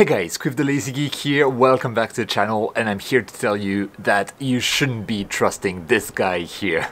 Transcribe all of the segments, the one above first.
Hey guys, Quiv the Lazy Geek here, welcome back to the channel, and I'm here to tell you that you shouldn't be trusting this guy here.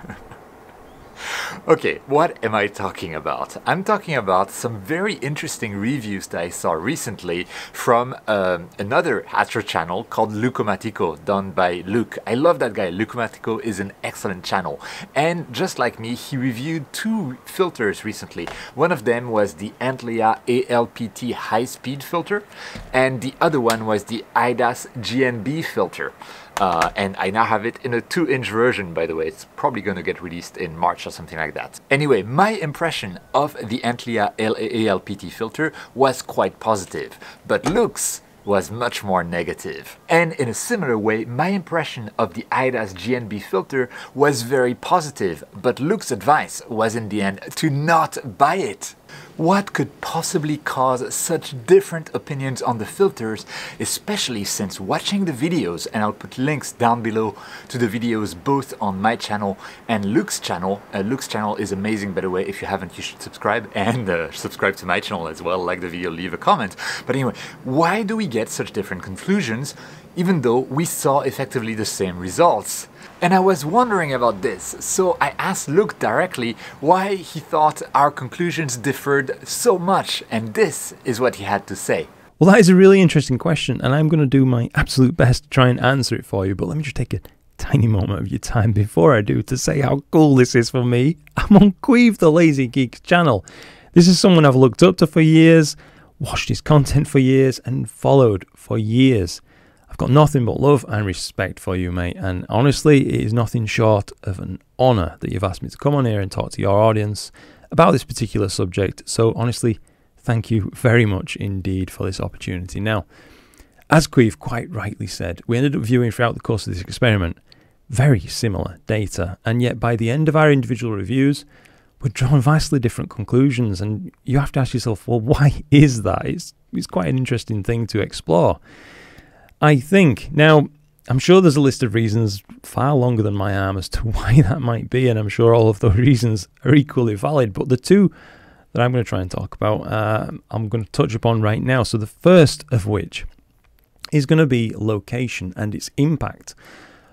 Okay, what am I talking about? I'm talking about some very interesting reviews that I saw recently from another Astro channel called Lucomatico, done by Luke. I love that guy. Lucomatico is an excellent channel. And just like me, he reviewed two filters recently. One of them was the Antlia ALPT high-speed filter, and the other one was the IDAS GNB filter. And I now have it in a 2-inch version, by the way. It's probably going to get released in March or something like that. Anyway, my impression of the Antlia ALPT filter was quite positive, but Luke's was much more negative. And in a similar way, my impression of the IDAS GNB filter was very positive, but Luke's advice was in the end to not buy it. What could possibly cause such different opinions on the filters, especially since watching the videos, and I'll put links down below to the videos both on my channel and Luke's channel. Luke's channel is amazing, by the way. If you haven't, you should subscribe, and subscribe to my channel as well, like the video, leave a comment. But anyway, why do we get such different conclusions even though we saw effectively the same results? And I was wondering about this, so I asked Luke directly why he thought our conclusions differed so much, and this is what he had to say. Well, that is a really interesting question, and I'm going to do my absolute best to try and answer it for you, but let me just take a tiny moment of your time before I do to say how cool this is for me. I'm on Quiv the Lazy Geek channel. This is someone I've looked up to for years, watched his content for years, and followed for years. I've got nothing but love and respect for you, mate, and honestly, it is nothing short of an honour that you've asked me to come on here and talk to your audience about this particular subject. So honestly, thank you very much indeed for this opportunity. Now, as Quiv quite rightly said, we ended up viewing throughout the course of this experiment very similar data, and yet by the end of our individual reviews, we've drawn vastly different conclusions, and you have to ask yourself, well, why is that? It's quite an interesting thing to explore, I think. Now, I'm sure there's a list of reasons far longer than my arm as to why that might be, and I'm sure all of those reasons are equally valid, but the two that I'm going to try and talk about, I'm going to touch upon right now. So the first of which is going to be location and its impact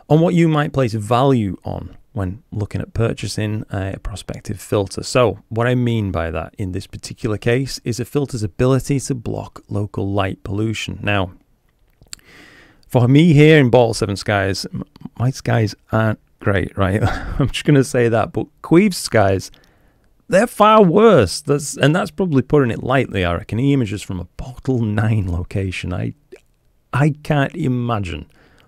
on what you might place value on when looking at purchasing a prospective filter. So what I mean by that in this particular case is a filter's ability to block local light pollution. Now, for me here in Bottle 7 skies, my skies aren't great, right? I'm just going to say that. But Quiv's skies, they're far worse. And that's probably putting it lightly, I reckon. He images from a Bottle 9 location. I can't imagine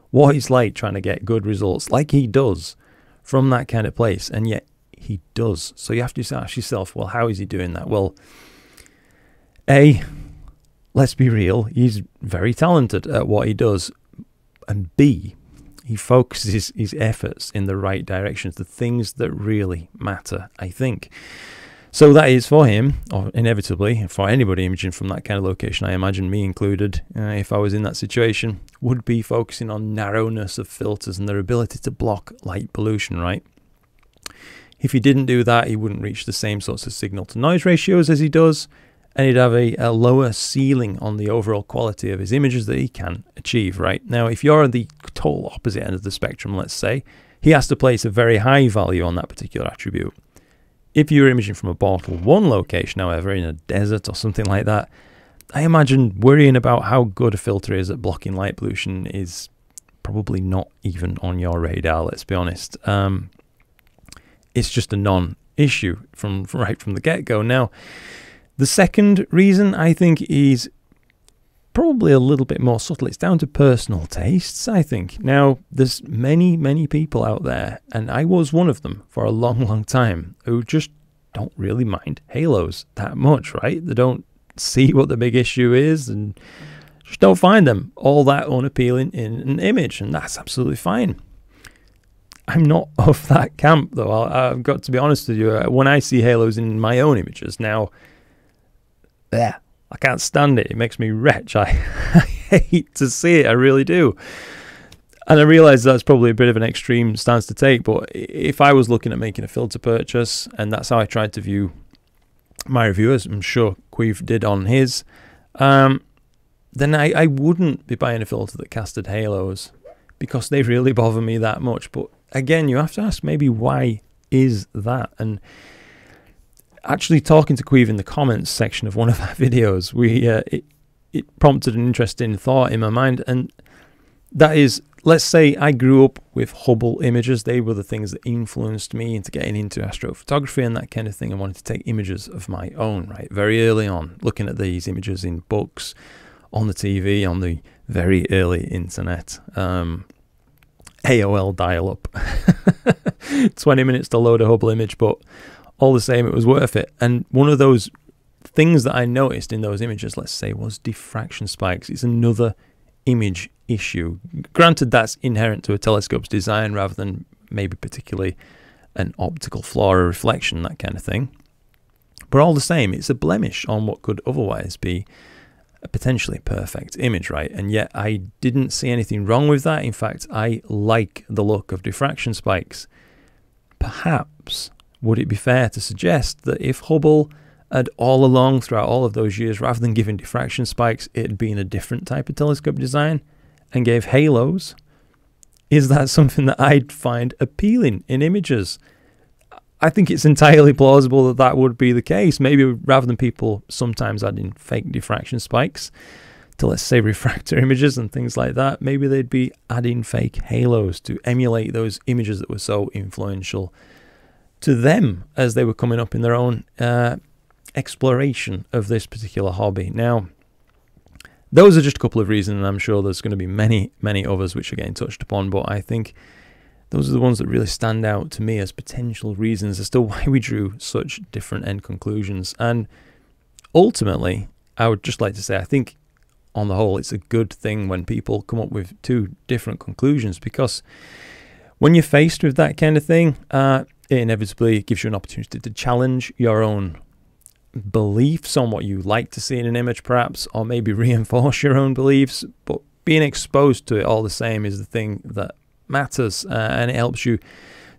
what it's like trying to get good results like he does from that kind of place. And yet he does. So you have to ask yourself, well, how is he doing that? Well, A, let's be real, he's very talented at what he does. And B, he focuses his efforts in the right directions, the things that really matter, I think. So that is for him, or inevitably, for anybody imaging from that kind of location, I imagine me included, if I was in that situation, would be focusing on narrowness of filters and their ability to block light pollution, right? If he didn't do that, he wouldn't reach the same sorts of signal-to-noise ratios as he does, and he'd have a lower ceiling on the overall quality of his images that he can achieve, right? Now, if you're on the total opposite end of the spectrum, let's say, he has to place a very high value on that particular attribute. If you're imaging from a Bottle 1 location, however, in a desert or something like that, I imagine worrying about how good a filter is at blocking light pollution is probably not even on your radar, let's be honest. It's just a non-issue right from the get-go. Now, the second reason, I think, is probably a little bit more subtle. It's down to personal tastes, I think. Now, there's many people out there, and I was one of them for a long time, who just don't really mind halos that much, right? They don't see what the big issue is and just don't find them all that unappealing in an image, and that's absolutely fine. I'm not of that camp, though. I've got to be honest with you. When I see halos in my own images now, I can't stand it. It makes me wretch. I hate to see it. I really do. And I realise that's probably a bit of an extreme stance to take, but if I was looking at making a filter purchase, and that's how I tried to view my reviewers, I'm sure Quiv did on his, then I wouldn't be buying a filter that casted halos, because they really bother me that much. But again, you have to ask, maybe why is that? And actually talking to Queeve in the comments section of one of our videos, it prompted an interesting thought in my mind, and that is, let's say I grew up with Hubble images. They were the things that influenced me into getting into astrophotography and that kind of thing. I wanted to take images of my own, right? Very early on, looking at these images in books, on the TV, on the very early internet. AOL dial-up. 20 minutes to load a Hubble image, but all the same, it was worth it. And one of those things that I noticed in those images, let's say, was diffraction spikes. It's another image issue. Granted, that's inherent to a telescope's design rather than maybe particularly an optical flaw or reflection, that kind of thing. But all the same, it's a blemish on what could otherwise be a potentially perfect image, right? And yet I didn't see anything wrong with that. In fact, I like the look of diffraction spikes. Perhaps, would it be fair to suggest that if Hubble had all along, throughout all of those years, rather than giving diffraction spikes, it had been a different type of telescope design and gave halos? Is that something that I'd find appealing in images? I think it's entirely plausible that that would be the case. Maybe rather than people sometimes adding fake diffraction spikes to, let's say, refractor images and things like that, maybe they'd be adding fake halos to emulate those images that were so influential to them as they were coming up in their own exploration of this particular hobby. Now, those are just a couple of reasons, and I'm sure there's going to be many, many others which are getting touched upon, but I think those are the ones that really stand out to me as potential reasons as to why we drew such different end conclusions. And ultimately, I would just like to say, I think on the whole, it's a good thing when people come up with two different conclusions, because when you're faced with that kind of thing, it inevitably gives you an opportunity to challenge your own beliefs on what you like to see in an image, perhaps, or maybe reinforce your own beliefs. But being exposed to it all the same is the thing that matters, and it helps you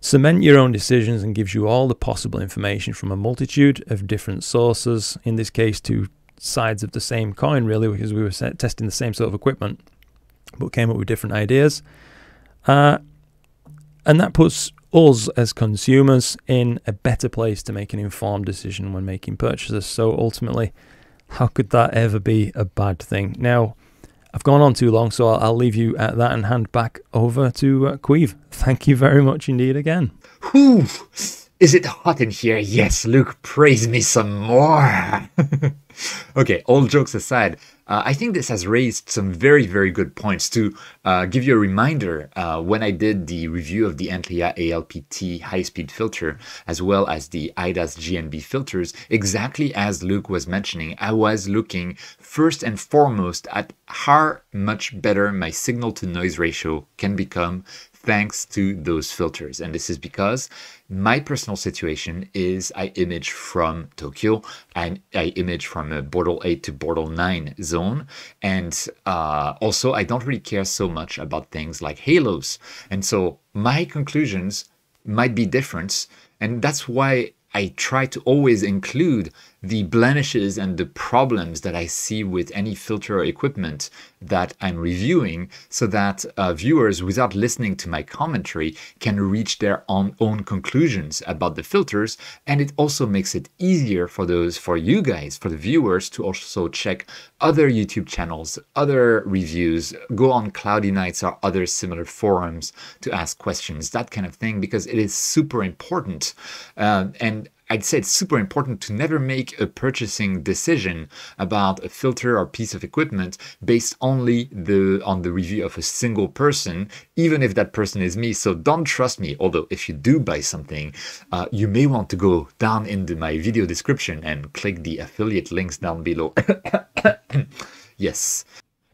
cement your own decisions and gives you all the possible information from a multitude of different sources. In this case, two sides of the same coin, really, because we were testing the same sort of equipment but came up with different ideas, and that puts us as consumers in a better place to make an informed decision when making purchases. So ultimately, how could that ever be a bad thing? Now, I've gone on too long, so I'll leave you at that and hand back over to Queeve. Thank you very much indeed again. Whew! Is it hot in here? Yes, Luke, praise me some more. Okay, all jokes aside, I think this has raised some very, very good points. To give you a reminder, when I did the review of the Antlia ALPT high-speed filter, as well as the IDAS GNB filters, exactly as Luke was mentioning, I was looking first and foremost at how much better my signal-to-noise ratio can become thanks to those filters. And this is because my personal situation is I image from Tokyo, and I image from a Bortle 8 to Bortle 9 zone. And also, I don't really care so much about things like halos. And so my conclusions might be different. And that's why I try to always include the blemishes and the problems that I see with any filter or equipment that I'm reviewing, so that viewers, without listening to my commentary, can reach their own conclusions about the filters. And it also makes it easier for you guys, for the viewers, to also check other YouTube channels, other reviews, go on Cloudy Nights or other similar forums to ask questions, that kind of thing, because it is super important. And I'd say it's super important to never make a purchasing decision about a filter or piece of equipment based only on the review of a single person, even if that person is me. So don't trust me. Although if you do buy something, you may want to go down into my video description and click the affiliate links down below. Yes.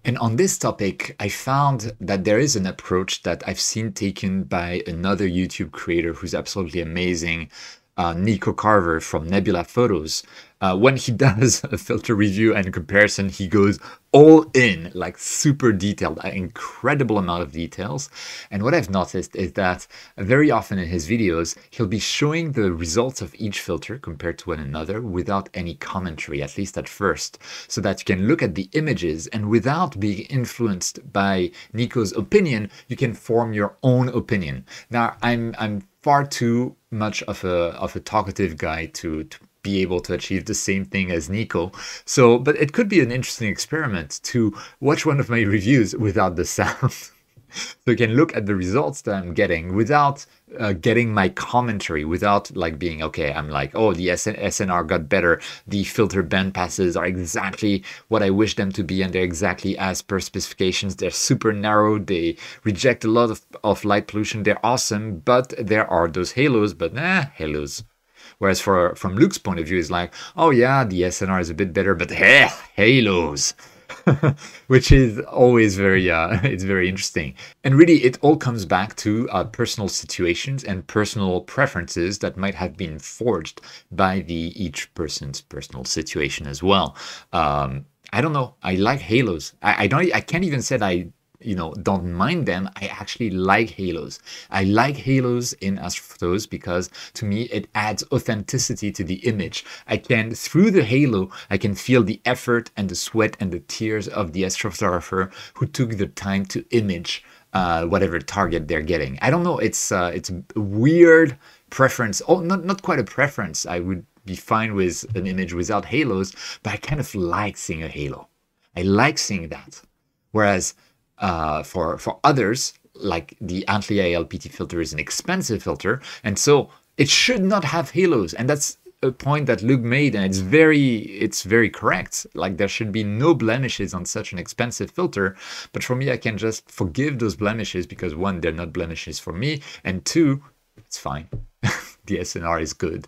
And on this topic, I found that there is an approach that I've seen taken by another YouTube creator who's absolutely amazing. Nico Carver from Nebula Photos, when he does a filter review and comparison, he goes all in, like super detailed, an incredible amount of details. And what I've noticed is that very often in his videos, he'll be showing the results of each filter compared to one another without any commentary, at least at first, so that you can look at the images and without being influenced by Nico's opinion, you can form your own opinion. Now, I'm far too much of a talkative guy to be able to achieve the same thing as Nico. So, but it could be an interesting experiment to watch one of my reviews without the sound. So you can look at the results that I'm getting without getting my commentary, without like being, okay, I'm like, oh, the SNR got better. The filter band passes are exactly what I wish them to be, and they're exactly as per specifications. They're super narrow. They reject a lot of light pollution. They're awesome, but there are those halos, but halos. Whereas from Luke's point of view, it's like, oh yeah, the SNR is a bit better, but halos. Which is always very it's very interesting. And really it all comes back to personal situations and personal preferences that might have been forged by each person's personal situation as well. I don't know, I like halos. I can't even say that I don't mind them. I actually like halos. I like halos in astrophotos because to me it adds authenticity to the image. Through the halo, I can feel the effort and the sweat and the tears of the astrophotographer who took the time to image whatever target they're getting. I don't know, it's a weird preference. Oh, not quite a preference. I would be fine with an image without halos, but I kind of like seeing a halo. I like seeing that. Whereas for others, like the Antlia LPT filter is an expensive filter, and so it should not have halos. And that's a point that Luke made, and it's very correct. Like there should be no blemishes on such an expensive filter. But for me, I can just forgive those blemishes because one, they're not blemishes for me, and two, it's fine. The SNR is good.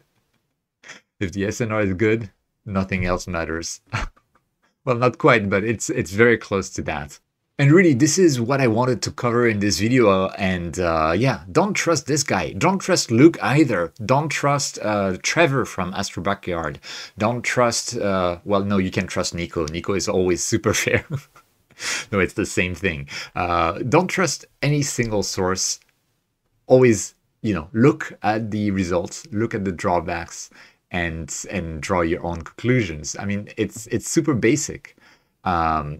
If the SNR is good, nothing else matters. Well, not quite, but it's very close to that. And really, this is what I wanted to cover in this video. And yeah, don't trust this guy. Don't trust Luke either. Don't trust Trevor from Astro Backyard. Don't trust, well, no, you can trust Nico. Nico is always super fair. No, it's the same thing. Don't trust any single source. Always, look at the results, look at the drawbacks, and draw your own conclusions. I mean, it's super basic. And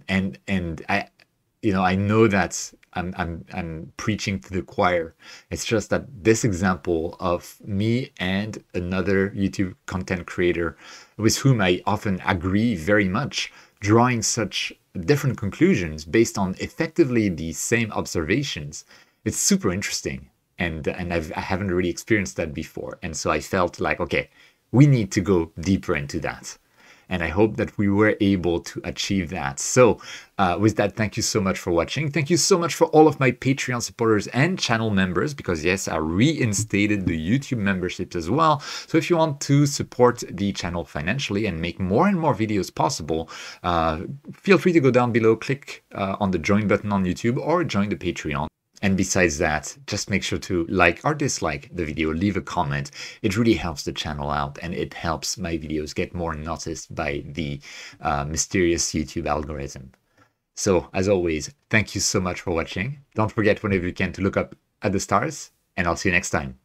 I know that I'm preaching to the choir. It's just that this example of me and another YouTube content creator with whom I often agree very much, drawing such different conclusions based on effectively the same observations, it's super interesting. And I haven't really experienced that before. And so I felt like, okay, we need to go deeper into that. And I hope that we were able to achieve that. So with that, thank you so much for watching. Thank you so much for all of my Patreon supporters and channel members, because yes, I reinstated the YouTube memberships as well. So if you want to support the channel financially and make more and more videos possible, feel free to go down below, click on the join button on YouTube or join the Patreon. And besides that, just make sure to like or dislike the video, leave a comment. It really helps the channel out and it helps my videos get more noticed by the mysterious YouTube algorithm. So as always, thank you so much for watching. Don't forget whenever you can to look up at the stars, and I'll see you next time.